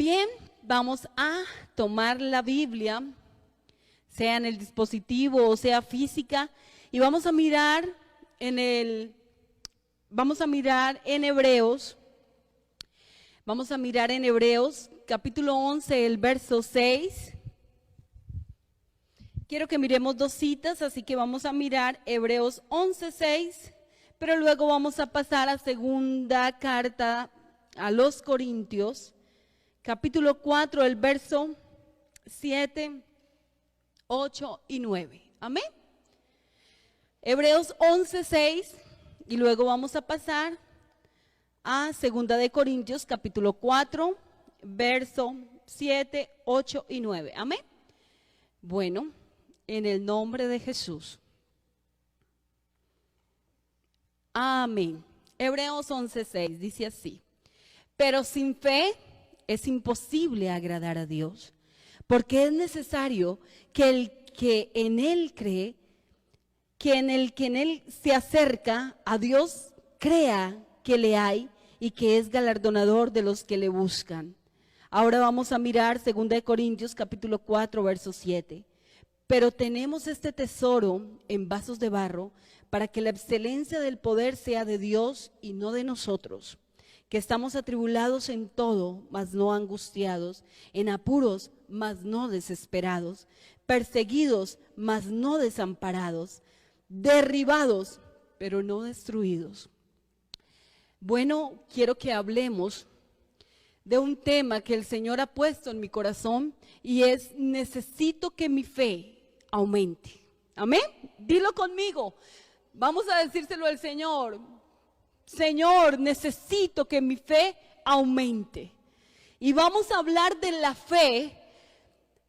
Bien, vamos a tomar la Biblia, sea en el dispositivo o sea física, y vamos a mirar en Hebreos. Vamos a mirar en Hebreos, capítulo 11, el verso 6. Quiero que miremos dos citas, así que vamos a mirar Hebreos 11, 6, pero luego vamos a pasar a segunda carta a los Corintios, capítulo 4, el verso 7, 8 y 9. Amén. Hebreos 11, 6, y luego vamos a pasar a segunda de Corintios, capítulo 4, verso 7, 8 y 9. Amén. Bueno, en el nombre de Jesús. Amén. Hebreos 11, 6 dice así: pero sin fe es imposible agradar a Dios, porque es necesario que el que en Él cree, que en Él se acerca a Dios, crea que le hay y que es galardonador de los que le buscan. Ahora vamos a mirar 2 Corintios capítulo 4 verso 7. Pero tenemos este tesoro en vasos de barro, para que la excelencia del poder sea de Dios y no de nosotros, que estamos atribulados en todo, mas no angustiados, en apuros, mas no desesperados, perseguidos, mas no desamparados, derribados, pero no destruidos. Bueno, quiero que hablemos de un tema que el Señor ha puesto en mi corazón, y es: necesito que mi fe aumente. Amén. Dilo conmigo. Vamos a decírselo al Señor. Señor, necesito que mi fe aumente. Y vamos a hablar de la fe,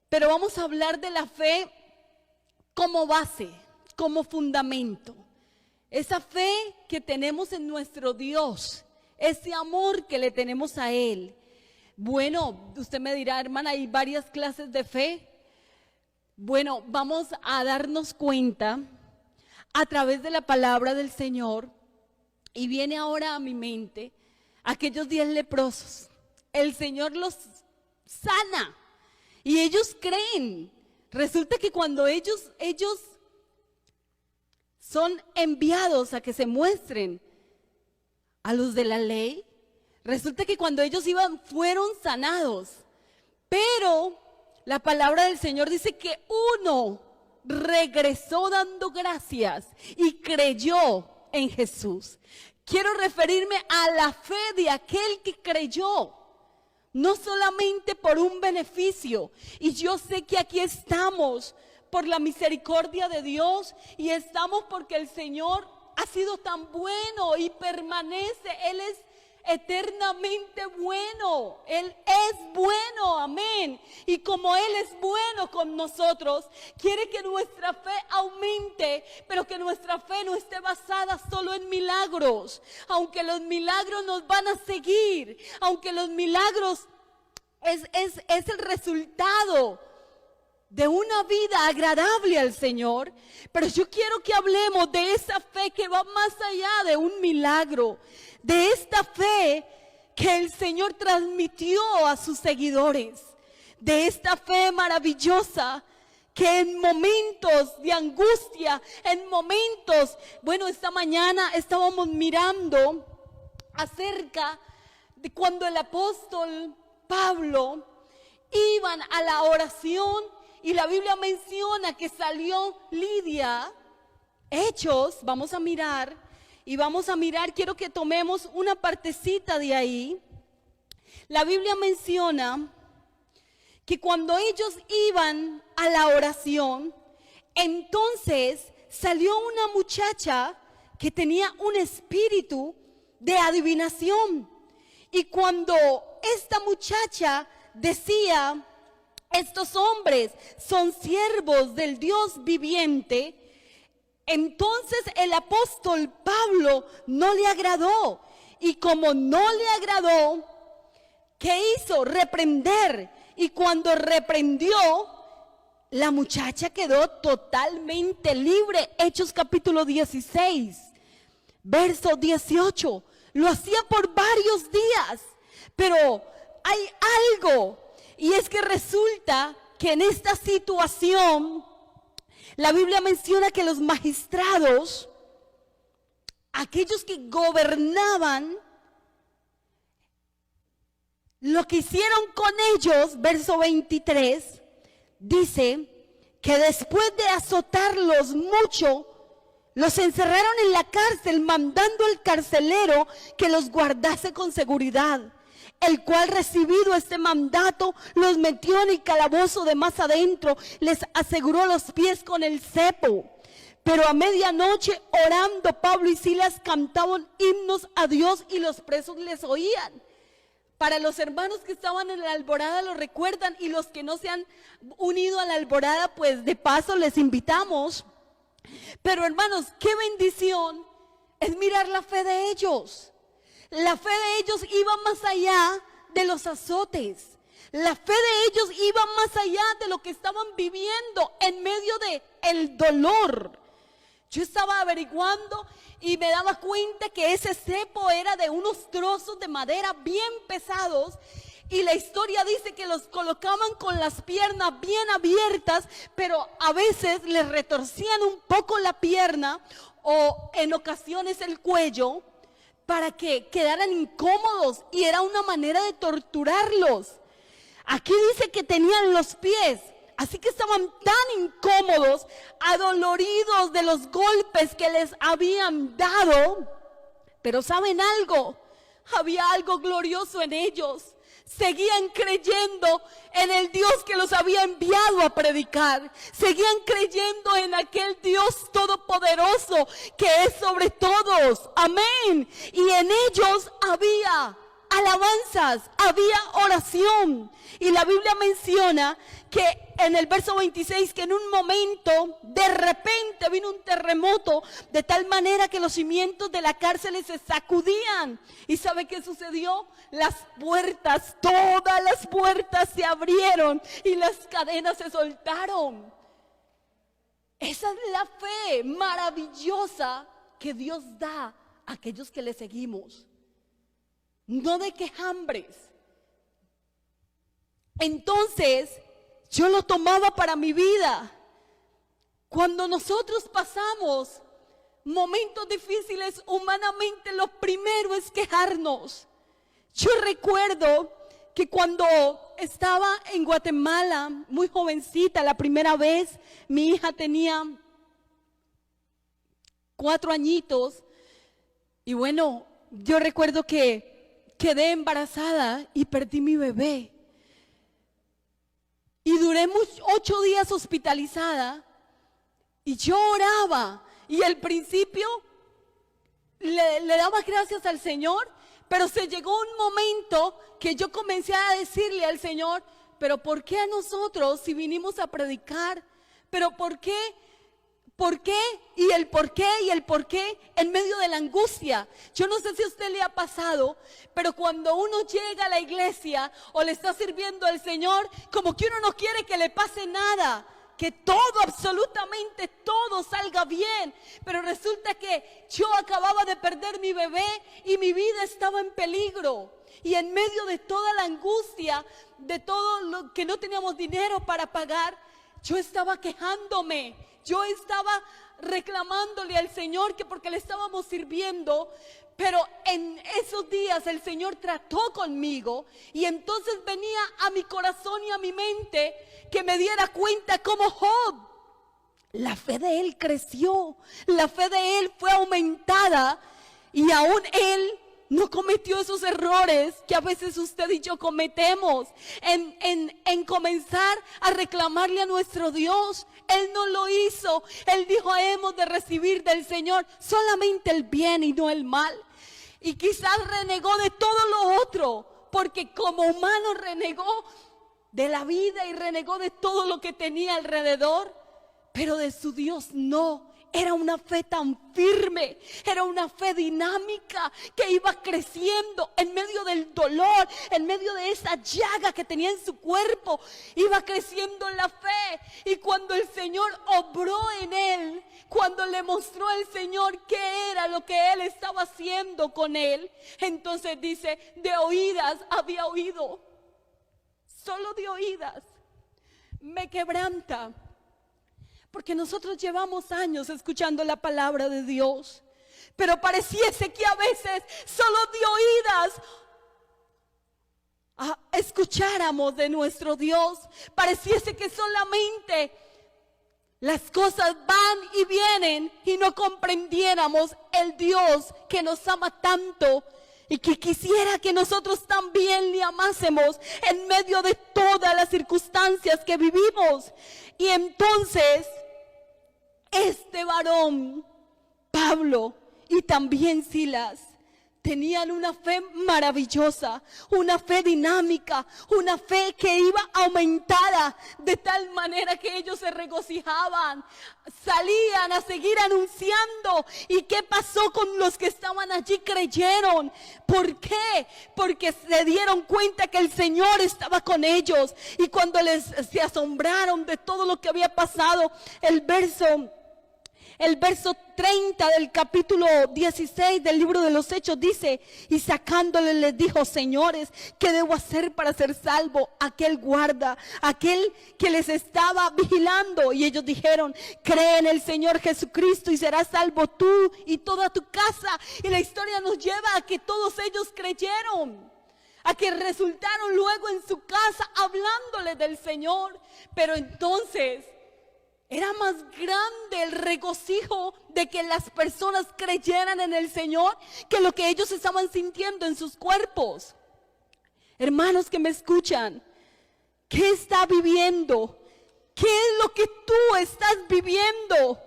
pero vamos a hablar de la fe como base, como fundamento. Esa fe que tenemos en nuestro Dios, ese amor que le tenemos a Él. Bueno, usted me dirá, hermana, hay varias clases de fe. Bueno, vamos a darnos cuenta a través de la palabra del Señor, y viene ahora a mi mente aquellos 10 leprosos. El Señor los sana y ellos creen. Resulta que cuando ellos son enviados a que se muestren a los de la ley, resulta que cuando ellos iban fueron sanados. Pero la palabra del Señor dice que uno regresó dando gracias y creyó en Jesús. Quiero referirme a la fe de aquel que creyó, no solamente por un beneficio. Y yo sé que aquí estamos por la misericordia de Dios, y estamos porque el Señor ha sido tan bueno y permanece. Él es eternamente bueno. Él es bueno, amén. Y como Él es bueno con nosotros, quiere que nuestra fe aumente, pero que nuestra fe no esté basada solo en milagros. Aunque los milagros nos van a seguir, aunque los milagros es el resultado de una vida agradable al Señor, pero yo quiero que hablemos de esa fe que va más allá de un milagro, de esta fe que el Señor transmitió a sus seguidores, de esta fe maravillosa que en momentos de angustia, en momentos, bueno, esta mañana estábamos mirando acerca de cuando el apóstol Pablo iban a la oración, y la Biblia menciona que salió Lidia. Hechos, vamos a mirar, quiero que tomemos una partecita de ahí. La Biblia menciona que cuando ellos iban a la oración, entonces salió una muchacha que tenía un espíritu de adivinación. Y cuando esta muchacha decía: estos hombres son siervos del Dios viviente, entonces el apóstol Pablo no le agradó. Y como no le agradó, ¿qué hizo? Reprender. Y cuando reprendió, la muchacha quedó totalmente libre. Hechos capítulo 16, verso 18. Lo hacía por varios días, pero hay algo, y es que resulta que en esta situación, la Biblia menciona que los magistrados, aquellos que gobernaban, lo que hicieron con ellos, verso 23, dice que después de azotarlos mucho, los encerraron en la cárcel, mandando al carcelero que los guardase con seguridad, el cual, recibido este mandato, los metió en el calabozo de más adentro, les aseguró los pies con el cepo. Pero a medianoche, orando, Pablo y Silas cantaban himnos a Dios y los presos les oían. Para los hermanos que estaban en la alborada lo recuerdan, y los que no se han unido a la alborada, pues de paso les invitamos. Pero hermanos, qué bendición es mirar la fe de ellos. La fe de ellos iba más allá de los azotes. La fe de ellos iba más allá de lo que estaban viviendo en medio de el dolor. Yo estaba averiguando y me daba cuenta que ese cepo era de unos trozos de madera bien pesados, y la historia dice que los colocaban con las piernas bien abiertas, pero a veces les retorcían un poco la pierna o en ocasiones el cuello para que quedaran incómodos, y era una manera de torturarlos. Aquí dice que tenían los pies, así que estaban tan incómodos, adoloridos de los golpes que les habían dado. Pero ¿saben algo? Había algo glorioso en ellos. Seguían creyendo en el Dios que los había enviado a predicar. Seguían creyendo en aquel Dios todopoderoso que es sobre todos. Amén. Y en ellos había alabanzas, había oración. Y la Biblia menciona que en el verso 26, que en un momento, de repente vino un terremoto, de tal manera que los cimientos de la cárcel se sacudían. ¿Y sabe qué sucedió? Las puertas, todas las puertas se abrieron y las cadenas se soltaron. Esa es la fe maravillosa que Dios da a aquellos que le seguimos. No de quejambres. Entonces, yo lo tomaba para mi vida. Cuando nosotros pasamos momentos difíciles humanamente, lo primero es quejarnos. Yo recuerdo que cuando estaba en Guatemala, muy jovencita, la primera vez, mi hija tenía 4 añitos, y bueno, yo recuerdo que quedé embarazada y perdí mi bebé. Y duré 8 días hospitalizada, y yo oraba, y al principio le daba gracias al Señor, pero se llegó un momento que yo comencé a decirle al Señor: pero ¿por qué a nosotros si vinimos a predicar? ¿Pero por qué? ¿Por qué? Y el por qué y el por qué en medio de la angustia. Yo no sé si a usted le ha pasado, pero cuando uno llega a la iglesia o le está sirviendo al Señor, como que uno no quiere que le pase nada, que todo, absolutamente todo salga bien. Pero resulta que yo acababa de perder mi bebé y mi vida estaba en peligro. Y en medio de toda la angustia, de todo lo que no teníamos dinero para pagar, yo estaba quejándome, yo estaba reclamándole al Señor que porque le estábamos sirviendo. Pero en esos días el Señor trató conmigo, y entonces venía a mi corazón y a mi mente que me diera cuenta como Job. La fe de él creció, la fe de él fue aumentada, y aún él no cometió esos errores que a veces usted y yo cometemos en comenzar a reclamarle a nuestro Dios. Él no lo hizo. Él dijo: hemos de recibir del Señor solamente el bien y no el mal. Y quizás renegó de todo lo otro, porque como humano renegó de la vida y renegó de todo lo que tenía alrededor, pero de su Dios no. Era una fe tan firme, era una fe dinámica que iba creciendo en medio del dolor, en medio de esa llaga que tenía en su cuerpo. Iba creciendo en la fe, y cuando el Señor obró en él, cuando le mostró al Señor qué era lo que él estaba haciendo con él, entonces dice: de oídas había oído, solo de oídas, me quebranta. Porque nosotros llevamos años escuchando la palabra de Dios, pero pareciese que a veces solo de oídas escucháramos de nuestro Dios. Pareciese que solamente las cosas van y vienen y no comprendiéramos el Dios que nos ama tanto y que quisiera que nosotros también le amásemos en medio de todas las circunstancias que vivimos. Y entonces este varón, Pablo y también Silas, tenían una fe maravillosa, una fe dinámica, una fe que iba aumentada de tal manera que ellos se regocijaban, salían a seguir anunciando. ¿Y qué pasó con los que estaban allí? Creyeron. ¿Por qué? Porque se dieron cuenta que el Señor estaba con ellos. Y cuando se asombraron de todo lo que había pasado, el verso 30 del capítulo 16 del libro de los Hechos dice: y sacándole les dijo: señores, ¿qué debo hacer para ser salvo? Aquel guarda, aquel que les estaba vigilando. Y ellos dijeron: cree en el Señor Jesucristo y serás salvo tú y toda tu casa. Y la historia nos lleva a que todos ellos creyeron, a que resultaron luego en su casa hablándole del Señor. Pero entonces era más grande el regocijo de que las personas creyeran en el Señor que lo que ellos estaban sintiendo en sus cuerpos. Hermanos que me escuchan, ¿qué está viviendo? ¿Qué es lo que tú estás viviendo?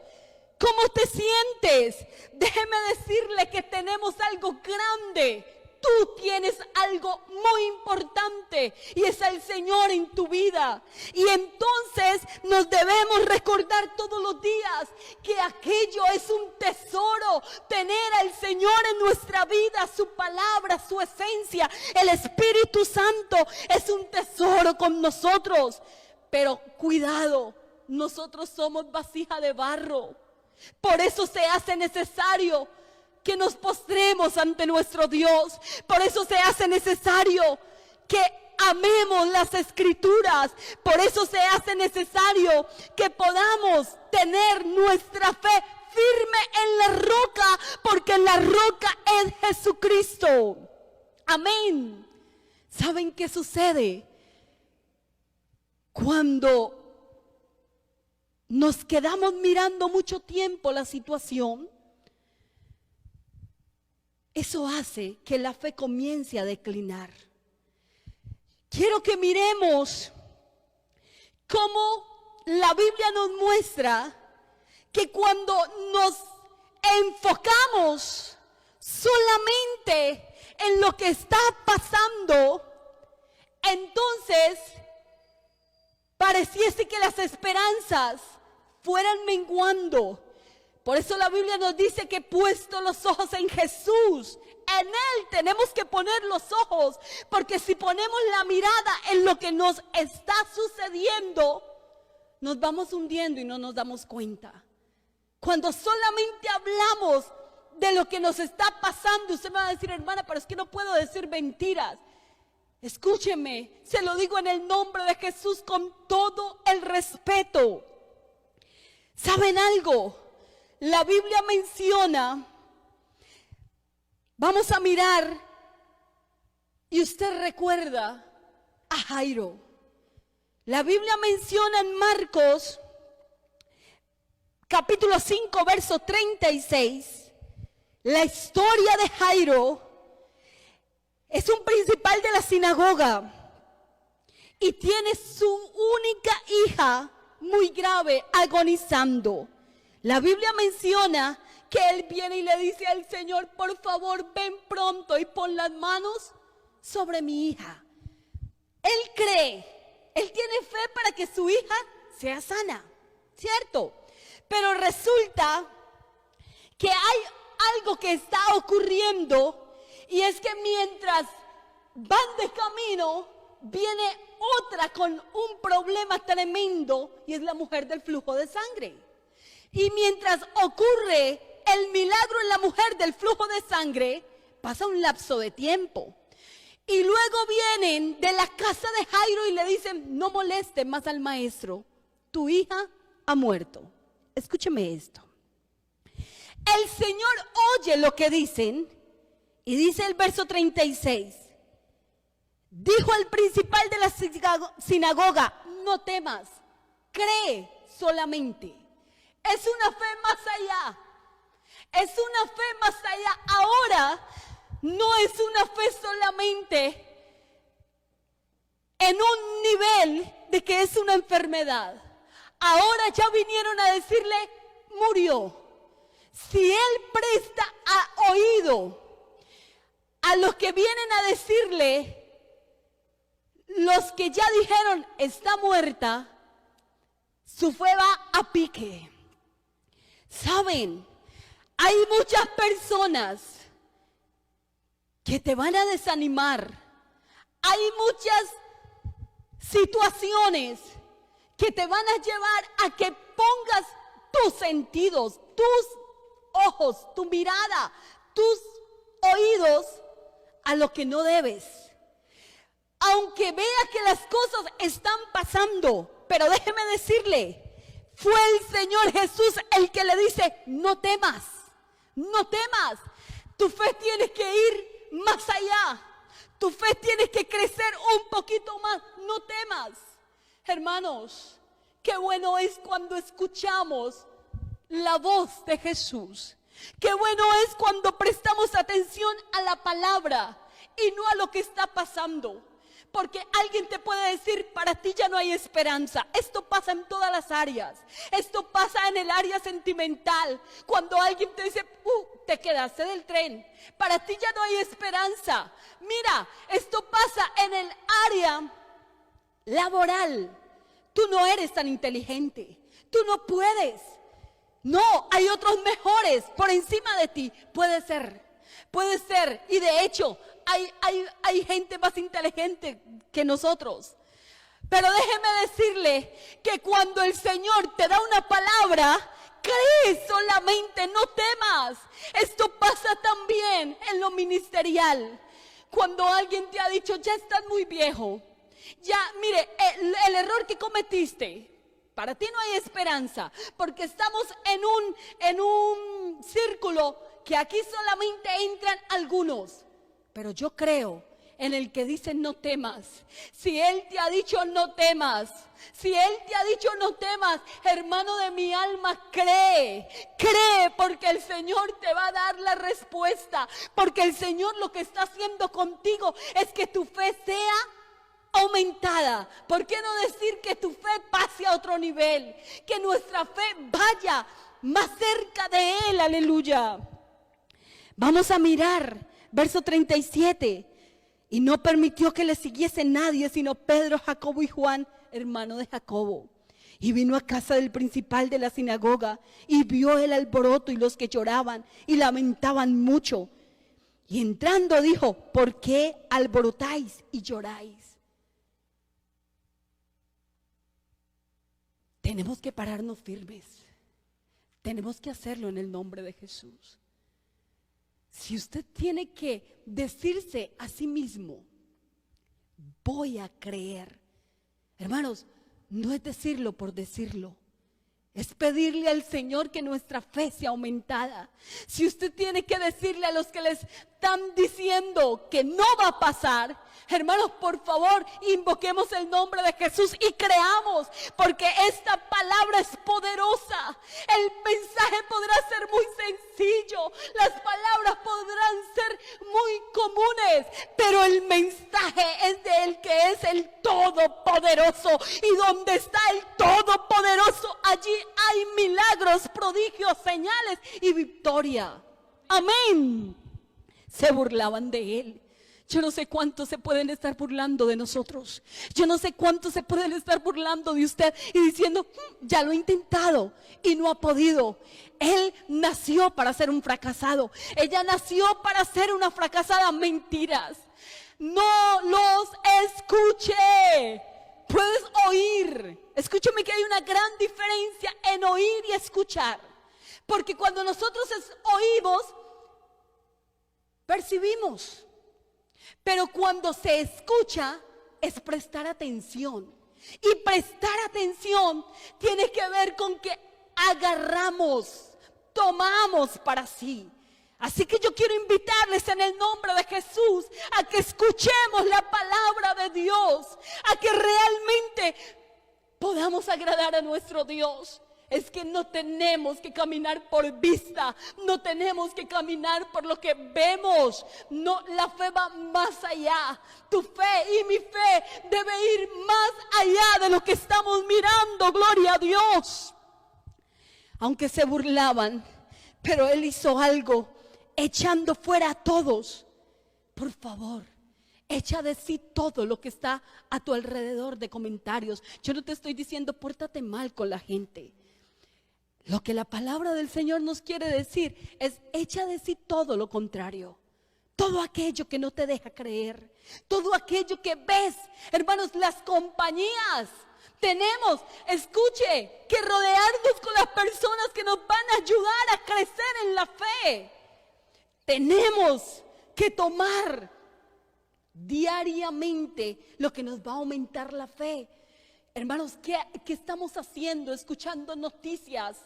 ¿Cómo te sientes? Déjeme decirle que tenemos algo grande. Tú tienes algo muy importante y es el Señor en tu vida. Y entonces nos debemos recordar todos los días que aquello es un tesoro. Tener al Señor en nuestra vida, su palabra, su esencia, el Espíritu Santo es un tesoro con nosotros. Pero cuidado, nosotros somos vasija de barro. Por eso se hace necesario que nos postremos ante nuestro Dios. Por eso se hace necesario que amemos las Escrituras. Por eso se hace necesario que podamos tener nuestra fe firme en la roca, porque la roca es Jesucristo. Amén. ¿Saben qué sucede? Cuando nos quedamos mirando mucho tiempo la situación, eso hace que la fe comience a declinar. Quiero que miremos cómo la Biblia nos muestra que cuando nos enfocamos solamente en lo que está pasando, entonces pareciese que las esperanzas fueran menguando. Por eso la Biblia nos dice que puesto los ojos en Jesús, en Él tenemos que poner los ojos, porque si ponemos la mirada en lo que nos está sucediendo, nos vamos hundiendo y no nos damos cuenta. Cuando solamente hablamos de lo que nos está pasando, usted me va a decir: hermana, pero es que no puedo decir mentiras. Escúcheme, se lo digo en el nombre de Jesús con todo el respeto. ¿Saben algo? La Biblia menciona, vamos a mirar, y usted recuerda a Jairo. La Biblia menciona en Marcos, capítulo 5, verso 36, la historia de Jairo. Es un principal de la sinagoga y tiene su única hija muy grave, agonizando. La Biblia menciona que él viene y le dice al Señor: por favor, ven pronto y pon las manos sobre mi hija. Él cree, él tiene fe para que su hija sea sana, ¿cierto? Pero resulta que hay algo que está ocurriendo, y es que mientras van de camino, viene otra con un problema tremendo, y es la mujer del flujo de sangre. Y mientras ocurre el milagro en la mujer del flujo de sangre, pasa un lapso de tiempo. Y luego vienen de la casa de Jairo y le dicen, no moleste más al maestro, tu hija ha muerto. Escúcheme esto. El Señor oye lo que dicen y dice el verso 36. Dijo al principal de la sinagoga, no temas, cree solamente. Es una fe más allá. Es una fe más allá. Ahora no es una fe solamente en un nivel de que es una enfermedad. Ahora ya vinieron a decirle, murió. Si él presta oído a los que vienen a decirle, los que ya dijeron está muerta, su fe va a pique. ¿Saben? Hay muchas personas que te van a desanimar. Hay muchas situaciones que te van a llevar a que pongas tus sentidos, tus ojos, tu mirada, tus oídos a lo que no debes. Aunque vea que las cosas están pasando, pero déjeme decirle, fue el Señor Jesús el que le dice, no temas, no temas. Tu fe tiene que ir más allá. Tu fe tiene que crecer un poquito más. No temas. Hermanos, qué bueno es cuando escuchamos la voz de Jesús. Qué bueno es cuando prestamos atención a la palabra y no a lo que está pasando. Porque alguien te puede decir, para ti ya no hay esperanza. Esto pasa en todas las áreas. Esto pasa en el área sentimental. Cuando alguien te dice, te quedaste del tren. Para ti ya no hay esperanza. Mira, esto pasa en el área laboral. Tú no eres tan inteligente. Tú no puedes. No, hay otros mejores por encima de ti. Puede ser. Y de hecho, hay gente más inteligente que nosotros. Pero déjeme decirle que cuando el Señor te da una palabra, cree solamente, no temas. Esto pasa también en lo ministerial. Cuando alguien te ha dicho, ya estás muy viejo. Ya, mire, el error que cometiste, para ti no hay esperanza. Porque estamos en un círculo que aquí solamente entran algunos. Pero yo creo en el que dice no temas. Si Él te ha dicho no temas, hermano de mi alma, cree porque el Señor te va a dar la respuesta. Porque el Señor lo que está haciendo contigo es que tu fe sea aumentada. ¿Por qué no decir que tu fe pase a otro nivel? Que nuestra fe vaya más cerca de Él, aleluya. Vamos a mirar verso 37. Y no permitió que le siguiese nadie, sino Pedro, Jacobo y Juan, hermano de Jacobo. Y vino a casa del principal de la sinagoga, y vio el alboroto y los que lloraban y lamentaban mucho. Y entrando dijo, ¿por qué alborotáis y lloráis? Tenemos que pararnos firmes. Tenemos que hacerlo en el nombre de Jesús. Si usted tiene que decirse a sí mismo, voy a creer. Hermanos, no es decirlo por decirlo. Es pedirle al Señor que nuestra fe sea aumentada. Si usted tiene que decirle a los que les están diciendo que no va a pasar, hermanos, por favor, invoquemos el nombre de Jesús y creamos, porque esta palabra es poderosa. El mensaje podrá ser muy sencillo, las palabras podrán ser muy comunes, pero el mensaje es de el que es el Todopoderoso. Y donde está el Todopoderoso, allí hay milagros, prodigios, señales y victoria. Amén. Se burlaban de él. Yo no sé cuántos se pueden estar burlando de nosotros. Yo no sé cuántos se pueden estar burlando de usted y diciendo, ya lo he intentado y no ha podido. Él nació para ser un fracasado. Ella nació para ser una fracasada. Mentiras. No los escuche. Puedes oír. Escúchame que hay una gran diferencia en oír y escuchar. Porque cuando nosotros oímos, percibimos. Pero cuando se escucha es prestar atención. Y prestar atención tiene que ver con que agarramos, tomamos para sí. Así que yo quiero invitarles en el nombre de Jesús a que escuchemos la palabra de Dios, a que realmente podamos agradar a nuestro Dios. Es que no tenemos que caminar por vista, no tenemos que caminar por lo que vemos. No, la fe va más allá. Tu fe y mi fe debe ir más allá de lo que estamos mirando. Gloria a Dios. Aunque se burlaban, pero Él hizo algo, echando fuera a todos. Por favor, echa de sí todo lo que está a tu alrededor de comentarios. Yo no te estoy diciendo pórtate mal con la gente. Lo que la palabra del Señor nos quiere decir es echa de sí todo lo contrario. Todo aquello que no te deja creer. Todo aquello que ves. Hermanos, las compañías. Tenemos, escuche, que rodearnos con las personas que nos van a ayudar a crecer en la fe. Tenemos que tomar diariamente lo que nos va a aumentar la fe. Hermanos, ¿qué estamos haciendo? Escuchando noticias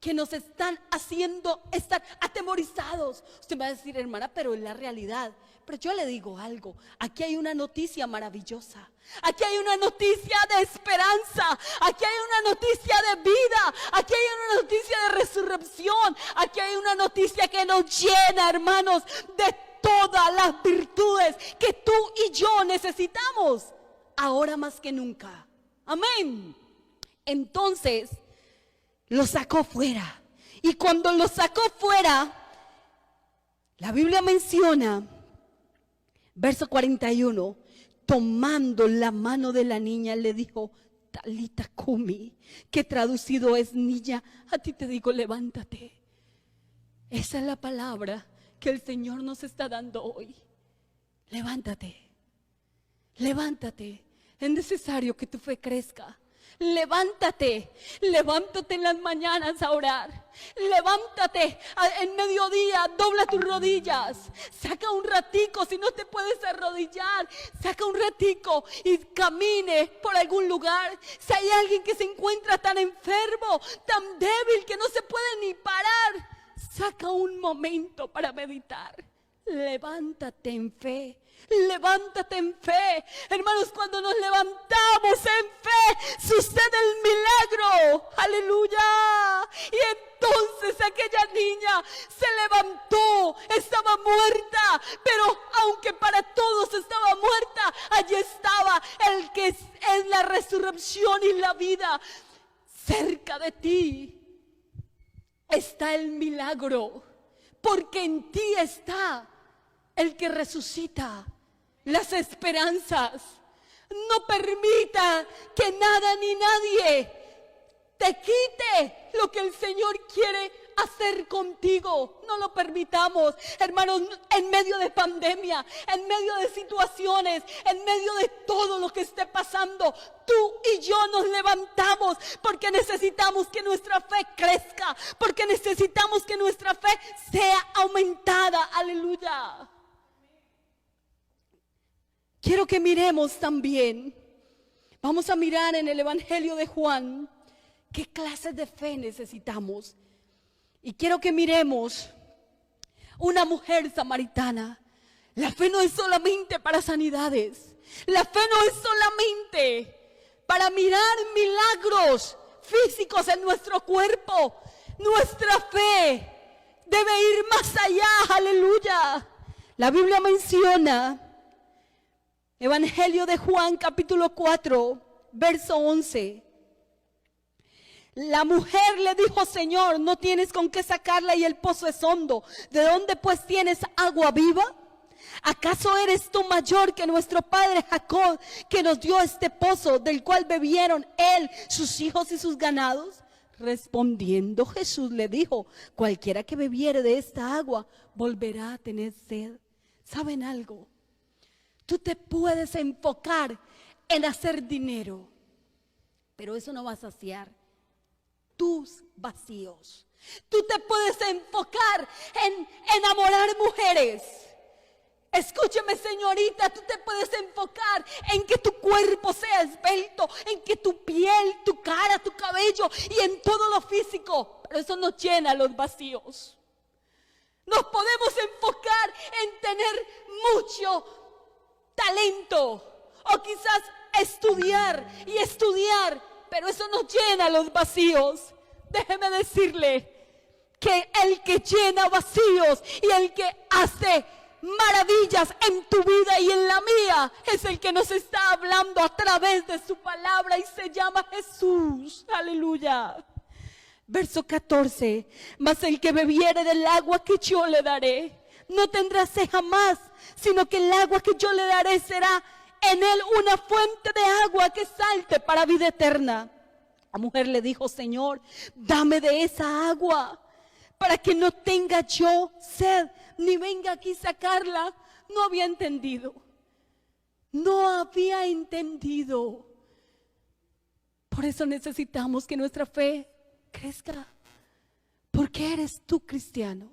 que nos están haciendo estar atemorizados. Usted me va a decir, hermana, pero es la realidad. Pero yo le digo algo, aquí hay una noticia maravillosa. Aquí hay una noticia de esperanza. Aquí hay una noticia de vida. Aquí hay una noticia de resurrección. Aquí hay una noticia que nos llena, hermanos, de todas las virtudes que tú y yo necesitamos. Ahora más que nunca. Amén. Entonces lo sacó fuera. Y cuando lo sacó fuera, la Biblia menciona, verso 41, tomando la mano de la niña, le dijo, Talita Kumi, que traducido es, niña, a ti te digo, levántate. Esa es la palabra que el Señor nos está dando hoy. Levántate, levántate. Es necesario que tu fe crezca. Levántate, levántate en las mañanas a orar. Levántate en mediodía, dobla tus rodillas. Saca un ratico, si no te puedes arrodillar, saca un ratico y camine por algún lugar. Si hay alguien que se encuentra tan enfermo, tan débil que no se puede ni parar, saca un momento para meditar. Levántate en fe. Levántate en fe. Hermanos, cuando nos levantamos en fe, sucede el milagro. Aleluya. Y entonces aquella niña se levantó. Estaba muerta, pero aunque para todos estaba muerta, allí estaba el que es la resurrección y la vida. Cerca de ti está el milagro, porque en ti está el que resucita las esperanzas. No permita que nada ni nadie te quite lo que el Señor quiere hacer contigo. No lo permitamos, hermanos, en medio de pandemia, en medio de situaciones, en medio de todo lo que esté pasando. Tú y yo nos levantamos porque necesitamos que nuestra fe crezca, porque necesitamos que nuestra fe sea aumentada. Aleluya. Quiero que miremos también, vamos a mirar en el Evangelio de Juan, qué clases de fe necesitamos. Y quiero que miremos una mujer samaritana. La fe no es solamente para sanidades. La fe no es solamente para mirar milagros físicos en nuestro cuerpo. Nuestra fe debe ir más allá, aleluya. La Biblia menciona, Evangelio de Juan capítulo 4, verso 11. La mujer le dijo, Señor, no tienes con qué sacarla y el pozo es hondo. ¿De dónde pues tienes agua viva? ¿Acaso eres tú mayor que nuestro padre Jacob, que nos dio este pozo, del cual bebieron él, sus hijos y sus ganados? Respondiendo Jesús le dijo, cualquiera que bebiere de esta agua volverá a tener sed. ¿Saben algo? Tú te puedes enfocar en hacer dinero, pero eso no va a saciar tus vacíos. Tú te puedes enfocar en enamorar mujeres, Escúcheme, señorita, tú te puedes enfocar en que tu cuerpo sea esbelto, en que tu piel, tu cara, tu cabello y en todo lo físico, pero eso no llena los vacíos. Nos podemos enfocar en tener mucho talento o quizás estudiar y estudiar, pero eso no llena los vacíos. Déjeme decirle que el que llena vacíos y el que hace maravillas en tu vida y en la mía es el que nos está hablando a través de su palabra y se llama Jesús. Aleluya. Verso 14: mas el que bebiere del agua que yo le daré no tendrá sed jamás, sino que el agua que yo le daré será en él una fuente de agua que salte para vida eterna. La mujer le dijo: Señor, dame de esa agua para que no tenga yo sed, ni venga aquí a sacarla. No había entendido. No había entendido. Por eso necesitamos que nuestra fe crezca. ¿Por qué eres tú cristiano?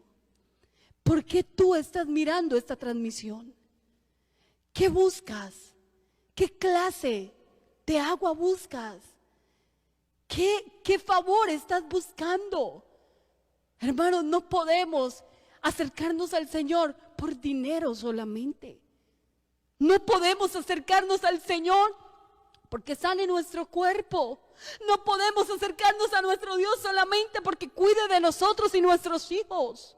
¿Por qué tú estás mirando esta transmisión? ¿Qué buscas? ¿Qué clase de agua buscas? ¿Qué favor estás buscando? Hermanos, no podemos acercarnos al Señor por dinero solamente. No podemos acercarnos al Señor porque sane nuestro cuerpo. No podemos acercarnos a nuestro Dios solamente porque cuide de nosotros y nuestros hijos.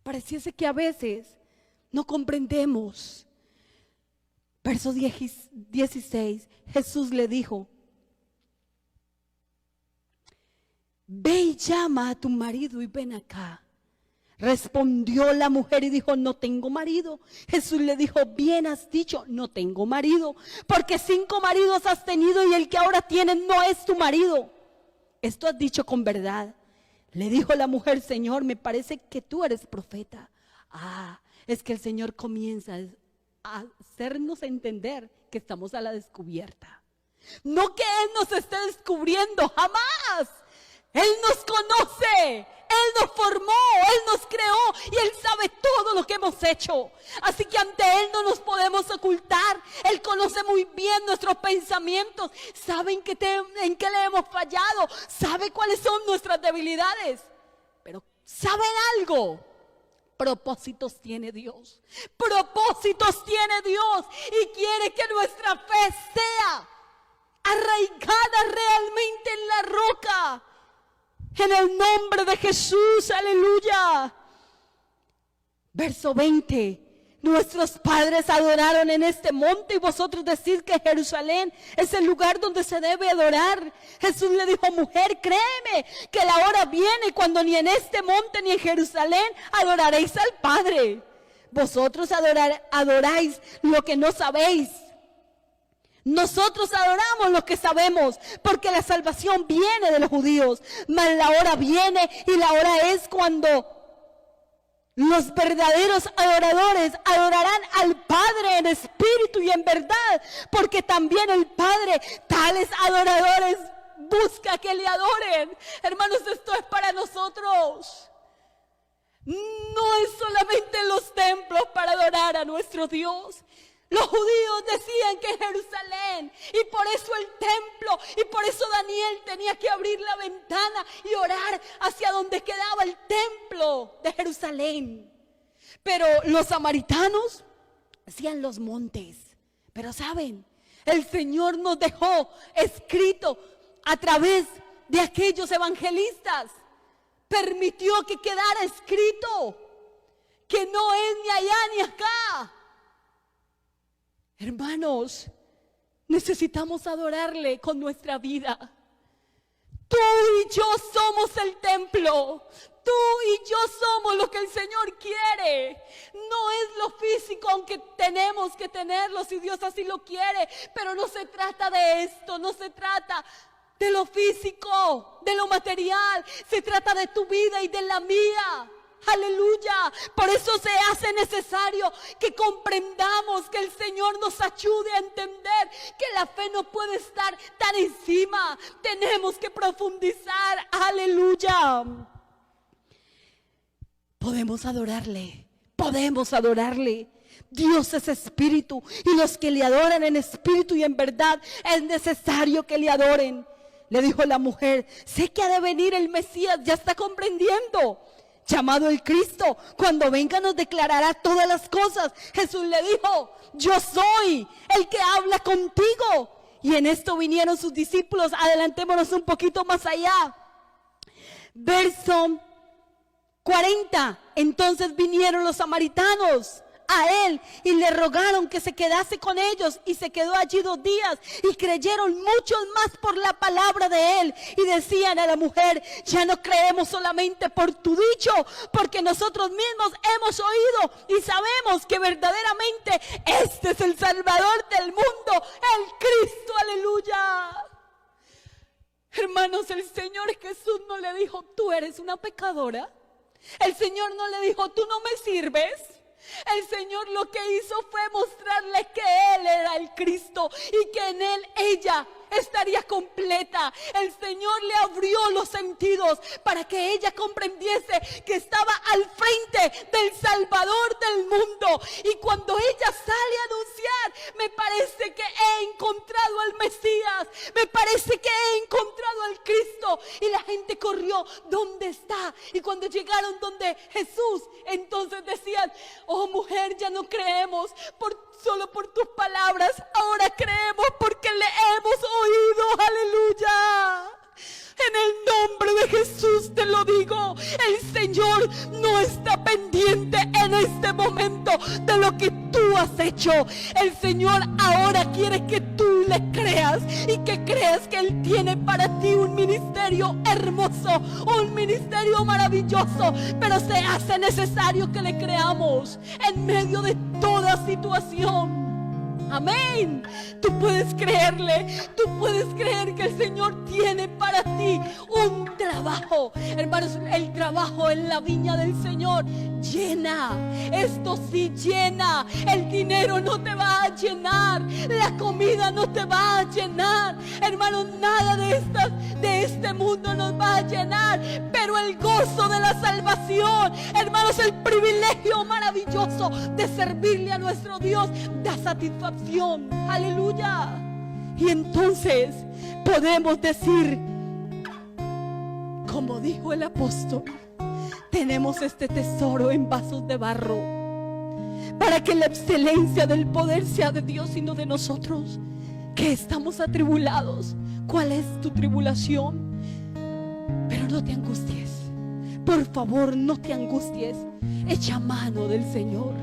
Pareciese que a veces no comprendemos. Verso 16, Jesús le dijo: ve y llama a tu marido y ven acá. Respondió la mujer y dijo: no tengo marido. Jesús le dijo: bien has dicho, no tengo marido, porque 5 maridos has tenido y el que ahora tienes no es tu marido. Esto has dicho con verdad. Le dijo la mujer: Señor, me parece que tú eres profeta. Es que el Señor comienza a hacernos entender que estamos a la descubierta. No que Él nos esté descubriendo, jamás. Él nos conoce, Él nos formó, Él nos creó y Él sabe todo lo que hemos hecho. Así que ante Él no nos podemos ocultar. Él conoce muy bien nuestros pensamientos, sabe en qué le hemos fallado, sabe cuáles son nuestras debilidades. Pero ¿saben algo? Propósitos tiene Dios, propósitos tiene Dios y quiere que nuestra fe sea arraigada realmente en la roca. En el nombre de Jesús, aleluya. Verso 20. Nuestros padres adoraron en este monte y vosotros decís que Jerusalén es el lugar donde se debe adorar. Jesús le dijo: mujer, créeme que la hora viene cuando ni en este monte ni en Jerusalén adoraréis al Padre. Vosotros adoráis lo que no sabéis. Nosotros adoramos lo que sabemos, porque la salvación viene de los judíos. Mas la hora viene y la hora es cuando los verdaderos adoradores adorarán al Padre en espíritu y en verdad, porque también el Padre tales adoradores busca que le adoren. Hermanos, esto es para nosotros. No es solamente los templos para adorar a nuestro Dios. Los judíos decían que Jerusalén, y por eso el templo, y por eso Daniel tenía que abrir la ventana y orar hacia donde quedaba el templo de Jerusalén. Pero los samaritanos decían los montes. Pero saben, el Señor nos dejó escrito a través de aquellos evangelistas. Permitió que quedara escrito que no es ni allá ni acá. Hermanos, necesitamos adorarle con nuestra vida. Tú y yo somos el templo. Tú y yo somos lo que el Señor quiere. No es lo físico, aunque tenemos que tenerlo si Dios así lo quiere. Pero no se trata de esto, no se trata de lo físico, de lo material. Se trata de tu vida y de la mía. Aleluya. Por eso se hace necesario que comprendamos, que el Señor nos ayude a entender que la fe no puede estar tan encima. Tenemos que profundizar. Aleluya. Podemos adorarle podemos adorarle. Dios es espíritu y los que le adoran en espíritu y en verdad es necesario que le adoren. Le dijo la mujer, sé que ha de venir el Mesías, ya está comprendiendo, llamado el Cristo. Cuando venga nos declarará todas las cosas. Jesús le dijo, yo soy el que habla contigo. Y en esto vinieron sus discípulos. Adelantémonos un poquito más allá. Verso 40. Entonces vinieron los samaritanos a él y le rogaron que se quedase con ellos, y se quedó allí 2 días, y creyeron muchos más por la palabra de él, y decían a la mujer, ya no creemos solamente por tu dicho, porque nosotros mismos hemos oído y sabemos que verdaderamente este es el Salvador del mundo, el Cristo. Aleluya. Hermanos, el Señor Jesús no le dijo, tú eres una pecadora. El Señor no le dijo, tú no me sirves. El Señor lo que hizo fue mostrarle que Él era el Cristo y que en Él ella estaría completa. El Señor le abrió los sentidos para que ella comprendiese que estaba al frente del Salvador del mundo. Y cuando ella sale a anunciar, me parece que he encontrado al Mesías, me parece que he encontrado al Cristo. Y la gente corrió, ¿dónde está? Y cuando llegaron donde Jesús, entonces decían, oh mujer, ya no creemos solo por tus palabras, ahora creemos porque le hemos oído. Aleluya. En el nombre de Jesús te lo digo, el Señor no está pendiente en este momento de lo que tú has hecho. El Señor ahora quiere que tú le creas y que creas que Él tiene para ti un ministerio hermoso, un ministerio maravilloso, pero se hace necesario que le creamos en medio de toda situación. Amén. Tú puedes creerle, tú puedes creer que el Señor tiene para ti un trabajo. Hermanos, el trabajo en la viña del Señor llena. Esto sí llena. El dinero no te va a llenar, la comida no te va a llenar. Hermanos, nada de este mundo nos va a llenar, pero el gozo de la salvación, hermanos, el privilegio maravilloso de servirle a nuestro Dios da satisfacción. Aleluya. Y entonces podemos decir, como dijo el apóstol, tenemos este tesoro en vasos de barro, para que la excelencia del poder sea de Dios y no de nosotros, que estamos atribulados. ¿Cuál es tu tribulación? Pero no te angusties, por favor, no te angusties. Echa mano del Señor.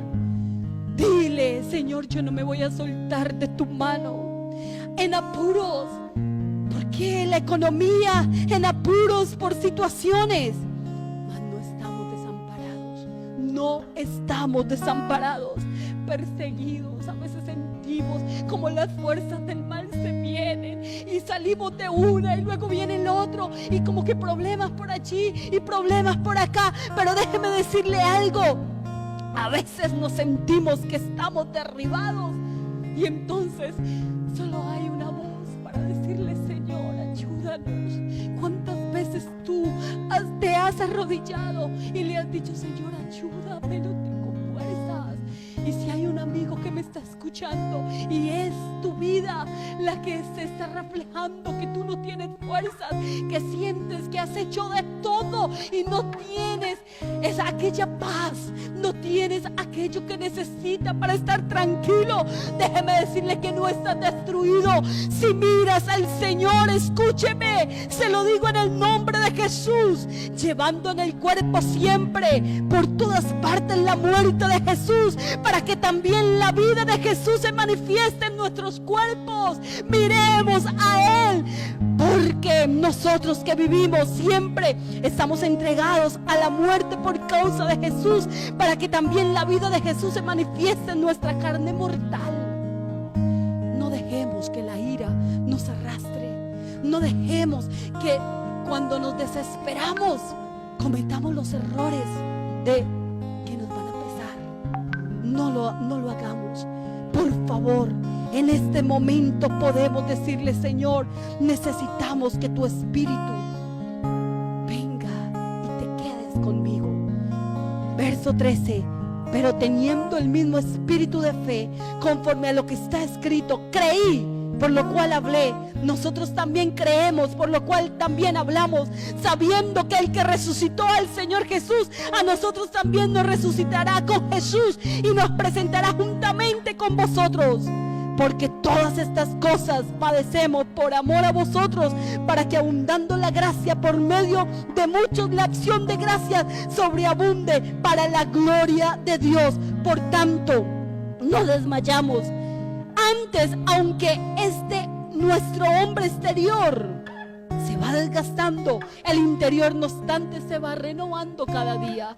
Dile, Señor, yo no me voy a soltar de tu mano. En apuros, porque la economía, en apuros por situaciones, mas no estamos desamparados. No estamos desamparados, perseguidos. A veces sentimos como las fuerzas del mal se vienen y salimos de una y luego viene el otro, y como que problemas por allí y problemas por acá. Pero déjeme decirle algo. A veces nos sentimos que estamos derribados y entonces solo hay una voz para decirle, Señor, ayúdanos. ¿Cuántas veces tú te has arrodillado y le has dicho, Señor, ayúdame, no tengo fuerzas? Y si hay un amigo que me está escuchando y es tu vida la que se está reflejando que tú no tienes fuerzas, que sientes que has hecho de todo y no tienes aquella paz, no tienes aquello que necesita para estar tranquilo, déjeme decirle que no estás destruido. Si miras al Señor, escúcheme, se lo digo en el nombre de Jesús, llevando en el cuerpo siempre por todas partes la muerte de Jesús, para que también la vida de Jesús se manifieste en nuestros cuerpos. Miremos a Él, porque nosotros que vivimos siempre estamos entregados a la muerte por causa de Jesús, para que también la vida de Jesús se manifieste en nuestra carne mortal. No dejemos que la ira nos arrastre, no dejemos que cuando nos desesperamos cometamos los errores de que nos van a pesar. No lo hagamos, por favor. En este momento podemos decirle, Señor, necesitamos que tu Espíritu venga y te quedes conmigo. Verso 13, pero teniendo el mismo espíritu de fe, conforme a lo que está escrito, creí, por lo cual hablé. Nosotros también creemos, por lo cual también hablamos, sabiendo que el que resucitó al Señor Jesús, a nosotros también nos resucitará con Jesús y nos presentará juntamente con vosotros. Porque todas estas cosas padecemos por amor a vosotros, para que abundando la gracia por medio de muchos, la acción de gracias sobreabunde para la gloria de Dios. Por tanto, no desmayamos. Antes, aunque nuestro hombre exterior se va desgastando, el interior no obstante se va renovando cada día.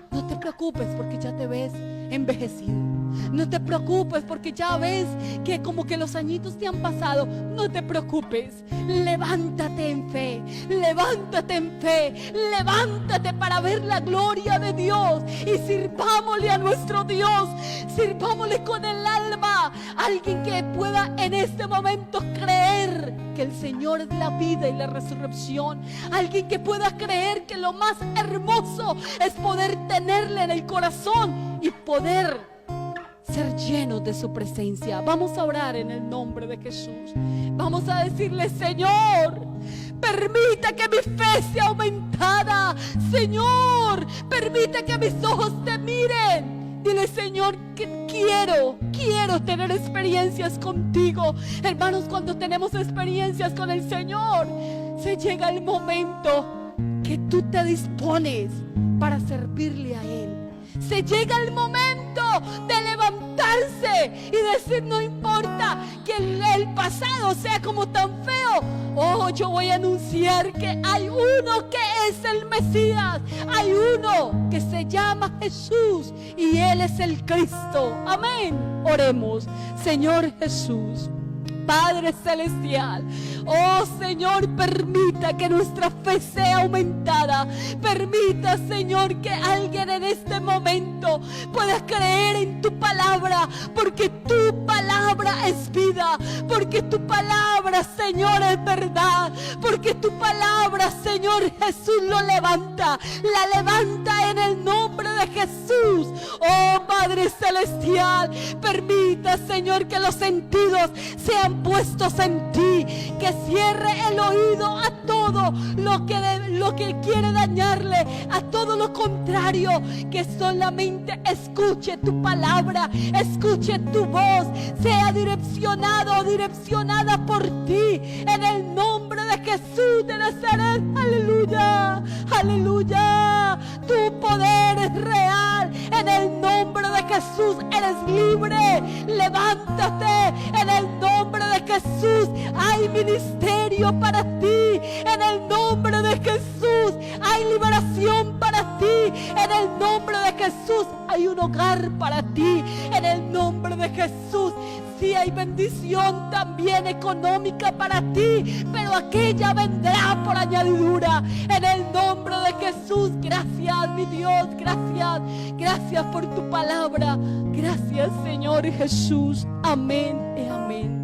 No te preocupes porque ya te ves envejecido. No te preocupes porque ya ves que como que los añitos te han pasado. No te preocupes. Levántate en fe. Levántate en fe. Levántate para ver la gloria de Dios. Y sirvámosle a nuestro Dios. Sirvámosle con el alma. Alguien que pueda en este momento creer que el Señor es la vida y la resurrección. Alguien que pueda creer que lo más hermoso es poder tenerle en el corazón y poder ser llenos de su presencia. Vamos a orar en el nombre de Jesús. Vamos a decirle: Señor, permita que mi fe sea aumentada. Señor, permita que mis ojos te miren. Dile: Señor, que quiero tener experiencias contigo. Hermanos, cuando tenemos experiencias con el Señor, se llega el momento que tú te dispones para servirle a Él. Se llega el momento de levantarse y decir: no importa que el pasado sea como tan feo. Oh, yo voy a anunciar que hay uno que es el Mesías. Hay uno que se llama Jesús y Él es el Cristo. Amén. Oremos. Señor Jesús, Padre Celestial, oh Señor, permita que nuestra fe sea aumentada. Permita, Señor, que alguien en este momento pueda creer en tu palabra, porque tu palabra es vida, porque tu palabra, Señor, es verdad, porque tu palabra, Señor Jesús, lo levanta, la levanta en el nombre de Jesús. Oh Padre Celestial, permita, Señor, que los sentidos sean puestos en ti, que cierre el oído a todo lo que quiere dañarle, a todo lo contrario, que solamente escuche tu palabra, escuche tu voz, sea direccionado o direccionada por ti, en el nombre de Jesús de Nazaret. Aleluya, aleluya. Tu poder es real, en el nombre de Jesús eres libre. Levántate, en el nombre de Jesús hay ministerio para ti, en el nombre de Jesús hay liberación para ti, en el nombre de Jesús hay un hogar para ti, en el nombre de Jesús. Sí, hay bendición también económica para ti, pero aquella vendrá por añadidura, en el nombre de Jesús. Gracias, mi Dios, gracias, gracias por tu palabra. Gracias, Señor Jesús. Amén y amén.